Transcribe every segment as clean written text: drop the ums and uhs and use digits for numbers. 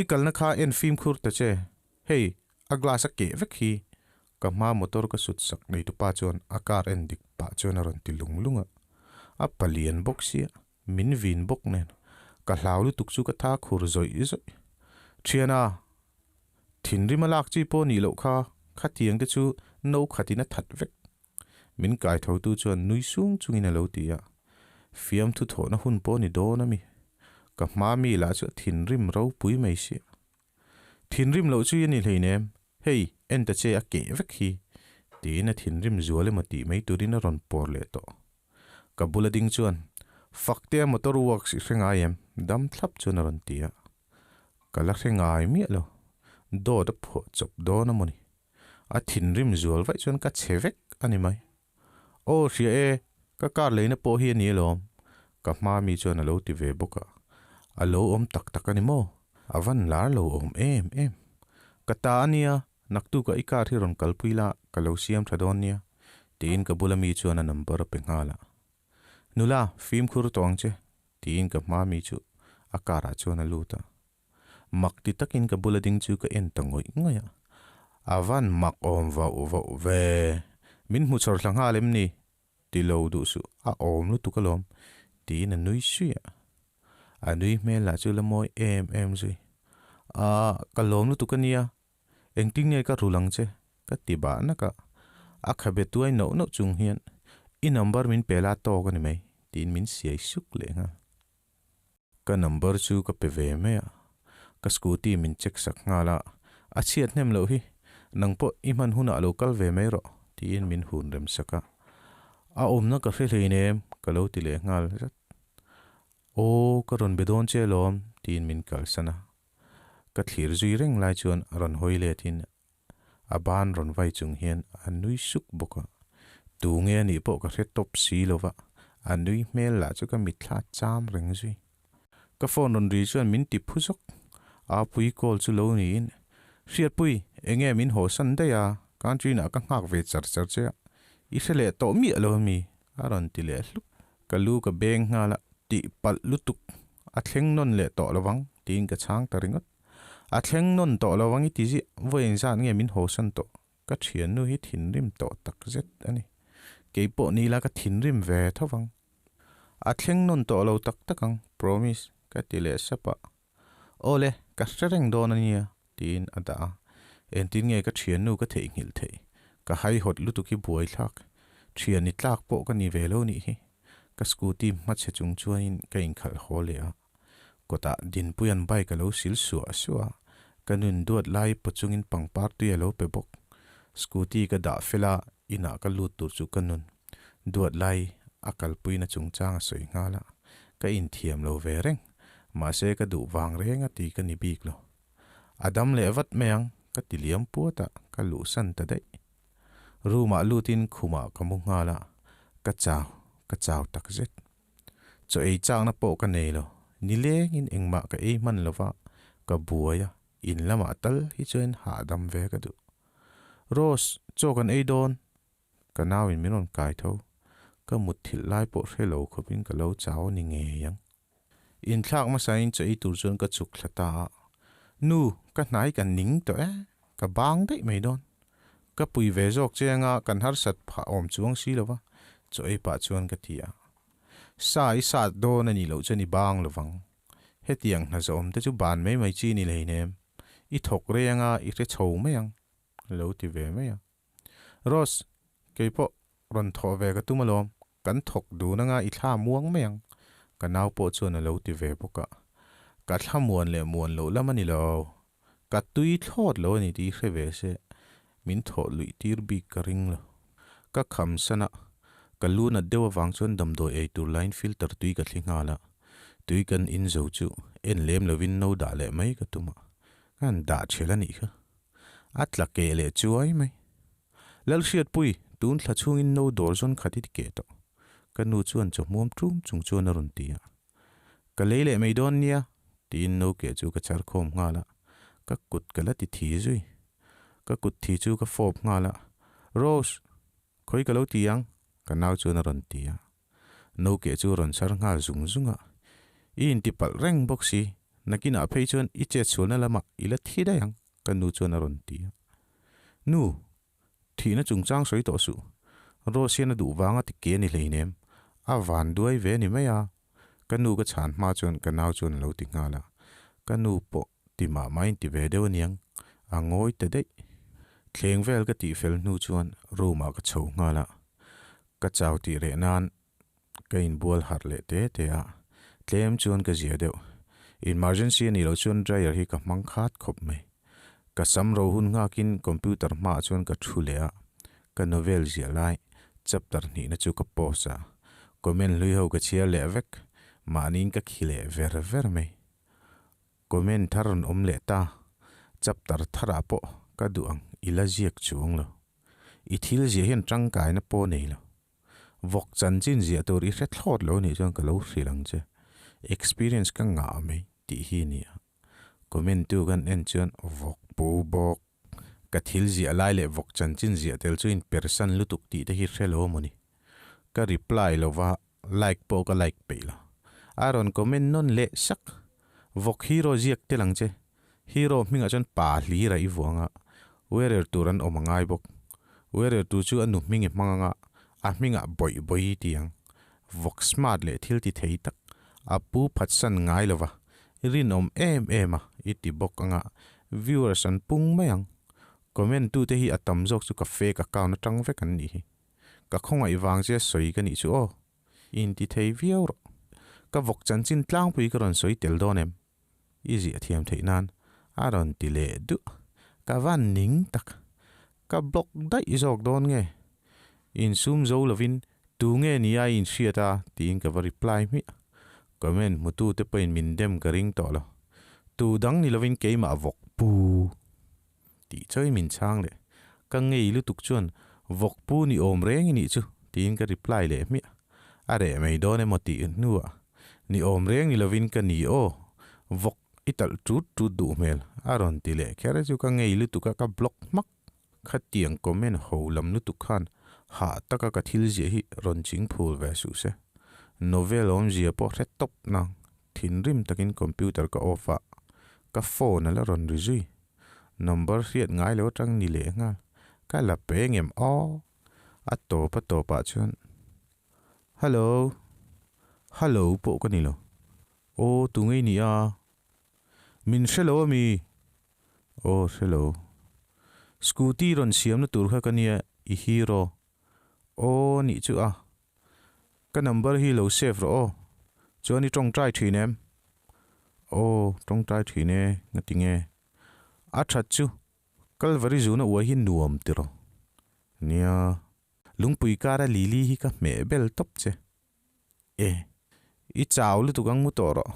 ikal na kha en film khur ta che hey agla sa ke vek hi ka ma motor ka sut sak nei tu pa chon akar en dik pa chon aron ti lunglunga a palian boxia min vin bok nen ka hlaulu tukchu ka tha khur zoi zoi thiana thinri malak chi po ni lo kha khatiang te chu no khatina that vek min kai tho tu chon nui sung chungin lo tia fiam thu tho na hun po ni do na mi ka ma mi la chu thinrim ro pui mai si thinrim lo chu ni hleinem hey en ta che a ke vek hi ti na thinrim zuale mati mai turina ron por le to ka bulading chuan fakte motor works hrenga yem dam thlap chuna ron tia kala hrengai mi lo do da pho chop do na moni a thinrim zual vai chuan ka chevek ani mai o ria e ka kar leina po hi ni lom ka ma mi chuan lo ti ve boka a lo om tak tak ani mo avan lar lo om em ka ta ania naktu ka ikar hi ron kalpuila ka lo siam thadon nia tin ka bulami chuan a number pengala nula film khur tong che tin ka ma mi chu akara chuan a luta makti takin ka bulading chu ka en tangoi ngaya avan mak om va ve min mu chor thlang ha lem ni ti lo du su a om lu tu kalom tin a nui suya a nui me la chu la moi em zui a kalom lu tu kania engting ne ka rulang che ka ti ba na ka a khabe tuai no chung hian I number min pela to ka ni mai tin min siai suk le nga ka number chu ka pe ve me ka scooty min check sak nga la a chiat nem lo hi nangpo iman huna local ve me ro tin min hun rem saka a om na ka hle nem ka lo ti le ngal zat o ka ron bedon che lom tin min kal sana ka thlir zui reng lai chuan ron hoile tin a ban ron vai chung hian a nui suk boka tu nge ni po ka hret top si lova a nui mel la chu ka mitla cham reng zui ka phone ron ri chuan min ti phusok a pui call chu lo ni in riat pui enge min ho san da ya country na ka ngak ve char che I sele to mi lo mi a ron ti le hlu ka lu ka beng nga la ti pal lutuk a thleng non le to lawang tin ka chang ta ringot a thleng non to lawang I ti ji voin zan nge min ho san to ka thian nu hi thin rim to tak zet ani ke po ni la ka thin rim ve thawang a thleng non to lo tak takang promise ka ti le sapa ole ka sereng don ania tin ada en tin nge ka thian nu ka thei ngil thei ka hai hot lutuki buai thak thian ni tlak po ka ni ve lo ni hi ka scooty ma che chung chuain ka in khal hole a kota din puyan bai ka lo sil suwa kanun duat lai pachungin pangpar tu yelo pe bok scooty ka da fela ina ka lut tur chu kanun duat lai akal puina chungchang soi ngala ka in thiam lo ve reng ma se ka du wang renga ti ka ni bik lo adam le wat meang ka tiliam puata ka lu san ta dei ruma lutin khuma ka mu ngala ka chaw tak zet cho ei chang na po ka nei lo ni leng in engma ka ei man lova ka buaya in lama tal hi chen ha dam ve ka du ros cho kan ei don ka naw in minon kai tho ka mut thil lai po helo khopin ka lo chaw ni nge yang in thak ma sain cho ei tur chon ka chuk thlata nu ka nai kan ning to ka bang dei mai don ka pui ve jok chenga kan har sat pha om chuang si lova cho ei pa chuan ka thia sai sa do na ni lo chani bang lovang hetiang na zom te chu ban mai chi ni leinem I thok renga I re chho mayang lo ti ve maya ros keipo ron tho ve ka tumalom kan thok du na nga I thla muang mayang ka naw po chuan lo ti ve boka ka thla muan lo lamani lo ka tui thot lo ni ti hre ve se min tho lui tir bi ka ring lo ka kham sana ka luna dewa wang chuan damdo ei tur line filter tui ka thlinga la tui kan in zo chu en lem lovin no da le mai ka tuma kan da chela ni kha atla ke le chuai mai lal hriat pui tun thla chung in no dor zon khati ke to ka nu chuan chu mom trum chung chuan ron tia ka leile mai don nia tin no ke chu ka char khom nga la ka kut kala ti thi zui ka kut thi chu ka fop nga la rose khoi ka lo tiang ka naw chu na ron tia no ke chu ron sar nga zunga in ti pal reng boxi nakina phei chuan I che chulna lama ila thi da yang kan nu chuan aron ti nu thi na chungchang soi to su ro sian du wanga ti ke ni leinem a van duai ve ni maya kan nu ka chan ma chuan kan nau chuan lo ti ngala kan nu po ti ma main ti ve de waniang a ngoi te dei thleng vel ka ti fel nu chuan ro ma ka chho ngala ka chau ti re nan ka in bual har le te te a tlem chuan ka zia deuh emergency ni lo chuan dryer hi ka mang khat khop mai ka sam ro hun nga kin computer ma chuan ka thu le a ka novel zia lai chapter ni na chu ka posa comment lui ho ka chia le vek ma nin ka khile ver mai comment tharon om le ta chapter thara po ka duang ila ziak chuang lo I thil zia hian tangkai na po nei lo vok chan chin zia tur I hret thlot lo ni chuan ka lo hrilang che experience ka nga mai ti hi ni a comment tu kan en chuan vok pu bok ka thil zia lai le vok chan chin zia tel chu in person lutuk ti te hi hrelo moni ka reply lo wa like po ka like pe lo aron comment non le sak vok hero ziak telang che hero minga chuan pa hli ra I wanga werer turan omangai bok werer tu chu anu mingi manganga a minga boi tiang vok smart le thil ti thei tak apu phatsan ngai lova rin om em a iti bok anga viewers an pung mayang comment tu te hi atam jok chu ka fake account atang ve kan ni hi ka khonga iwang che soi ka ni chu o in ti thei viau ro ka vok chan chin tlang pui ka ron soi tel donem easy athiam thei nan aron ti le du ka van ning tak ka block dai jok don nge in sum zo lovin tu nge ni a in shiata tin ka reply mi comment mutu te pain min dem ka ring to lo tu dang ni lovin ke ma vok pu ti choi min chang le ka ngei lu tuk chuan vok pu ni om reng ni chu tin ka reply le mi are mai do ne moti nuwa ni om reng ni lovin ka ni o vok ital tu du mel aron ti le khere chu ka ngei lu tu ka block mak khatiang comment ho lam lu tu khan ha taka ka thil je hi ron ching phul ve su se novel om zia po hret top na thin rim takin computer ka ofa ka phone ala ron rizui number riat ngai lo tang ni le nga ka la pe ngem o a to pa chuan hello po ka ni lo o tu ngei ni a min shelo mi o hello scooty ron siam na tur kha ka nia I hero o ni chu a ka number hi lo save ro o chuan I tong trai thin em o tong trai thin e ngatinge a that chu kalvari zuna wa hi nuam tiro nia lungpui kara lili hi ka me bel top che I chaw lu tukang mu toro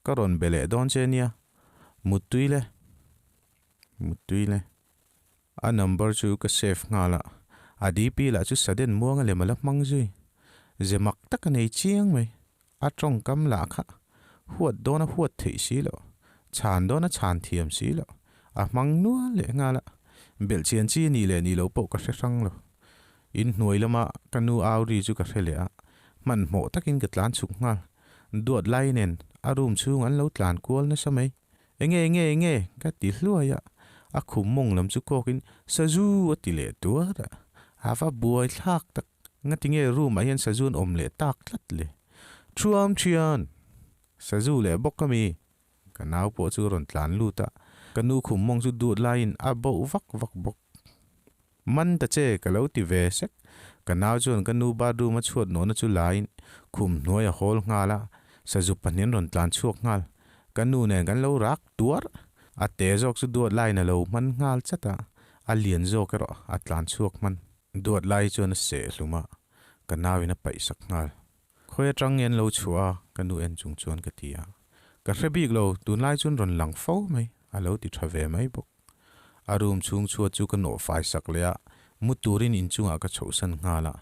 karon bele don che nia mutuile a number chu ka save ngala adp la chu saden muanga le mala mangjui zemak tak nei chiang mai a tong kam la kha huat dona huat thei si lo chan dona chan thiam si lo a mang nu le ngala bel chen chi ni le ni lo po ka sang lo in hnuai lama kanu auri chu ka hrele a man mo takin ka tlan chuk ngal duat lai nen a room chung an lo tlan kual na samai enge ka ti hluaya a khum mong lam chu kokin saju atile tua da ava buai thak tak ngatinge room a hian sajun om le tak tlat le thuam thian saju le bokami kanau po chu ron tlan lu ta kanu khum mong chu duat lain a bo vak bok man ta che kalo ti ve sek kanau chun kanu badu ma chuat no na chu lain khum noya hol ngala saju panin ron tlan chuak ngal kanu ne kan lo rak tuar a te jok chu duat lai na lo man ngal chata a lian jok ro atlan chuak man duat lai chun se hluma kanawina paisak ngal khoi tang yen lo chua kanu en chung chuan ka tia ka hrebik lo tun lai chun ron lang fo mai a lo ti thave mai bok a room chung chua chu ka no fai sak le a muturin in chunga ka chosan ngala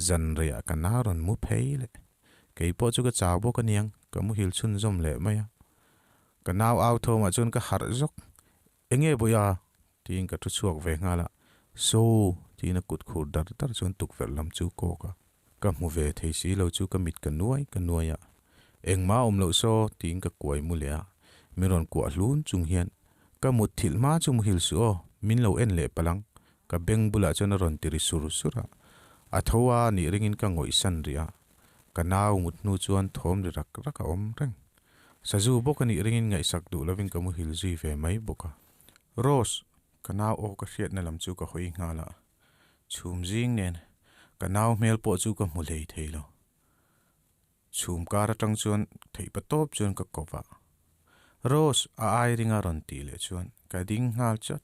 zan ria kana ron mu pheile kei po chu ka chaw bo ka niang ka mu hil chun zom le mai ka naw aw tho ma chun ka har jok enge boya tin ka thu chuak ve ngala so tin a kut khur dar chun tuk ver lam chu ko ka mu ve thei si lo chu ka mit ka nuai ya engma lo so tin ka koi mu le miron kwa lun chung hian ka mut thil ma chung hil su o min lo en le palang ka beng bula chon ron tiri sur sura athowa ni ringin ka ngoi san ria ka naw mut nu chuan thom ri rak rak a om reng sazu bok ani ringin ngai sak du lovin ka mu hil zui ve mai boka Rose ka naw o ka hriat na lam chu ka hoi ngala chum jing nen ka naw mel po chu ka mu lei theilo chum kara tang chuan thei pa top chuan ka kova Rose a ai ringa ron ti le chuan ka ding ngal chat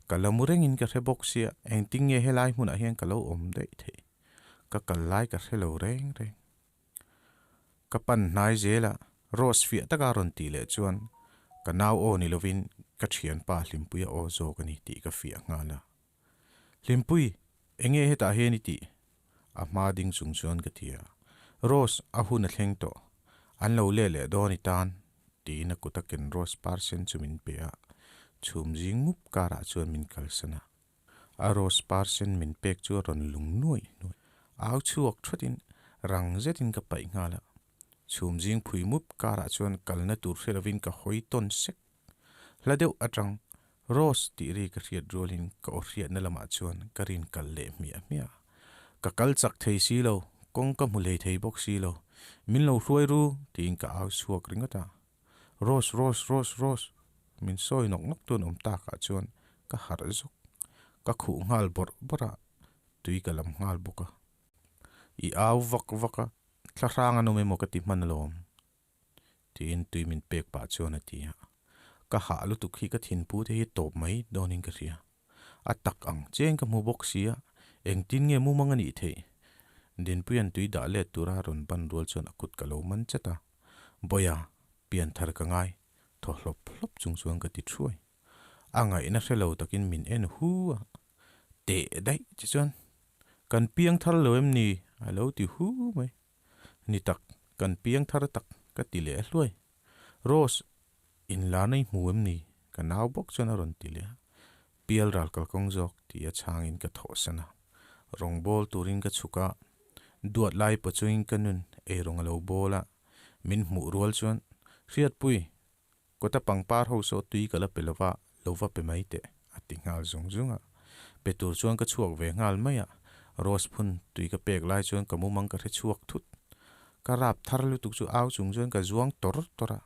ka lamureng in ka rebok sia eng ting nge helai mun a hian ka lo om dei the ka kal lai ka helo reng reng ka pan nai zela Rose fia taka ron ti le chuan ka naw o ni lovin ka thian pa hlimpui a o zo ka ni ti ka fia ngala hlimpui enge heta he ni ti a ma ding chung chuan ka tia Rose a hun a thleng to an lo le le do ni tan ti na kutakin Rose parsen chumin pe a chum jing mup kara chuan min kalsana a Rose parsen min pek chu ron lung nuai nuai au chuak thutin rang zetin ka pai ngala chum jing phui mup kara chuan kalna tur hrelovin ka hoi ton sek hladeu atang Rose ti ri ka hriat rolin ka o hriat na lama chuan ka rin kal le mia mia ka kal chak thei si lo kong ka mu lei thei bok si lo min lo hruai ru tin ka au suak ringata Rose Rose Rose Rose min soi nok nok tun ta ka chuan ka har zuk ka khu ngal bor bora tui ka lam ngal boka I au vak vaka tlaranga no me mo ka ti man lom tin tui min pek pa chuan atia ka ha lu tu khi ka thin pu te hi top mai donin ka ria atak ang cheng ka mu bok sia eng tin nge mu mangani the din puyan tui da le tura ron ban rol chon akut ka lo man chata boya pian thar ka ngai tho hlop hlop chung chuang ka ti thrui angai na hrelo takin min en hu te dai chi chuan kan piang thar lo em ni alo ti hu mai ni tak kan piang thar tak ka ti le hloi Rose in la nei mu em ni ka naw bok chon ron ti le pial ral kal kong jok ti a changin ka tho sana rong bol turin ka chuka duat lai pachuin kanun e rong lo bola min mu rual chuan hriat pui kota pangpar ho so tui kala pelova lova pe mai te atingal zung zunga petur chuan ka chuak ve ngal maya Rose phun tui ka pek lai chuan ka mu mang ka hre chuak thut ka rap thar lu tuk chu au chung chuan ka zuang tor tora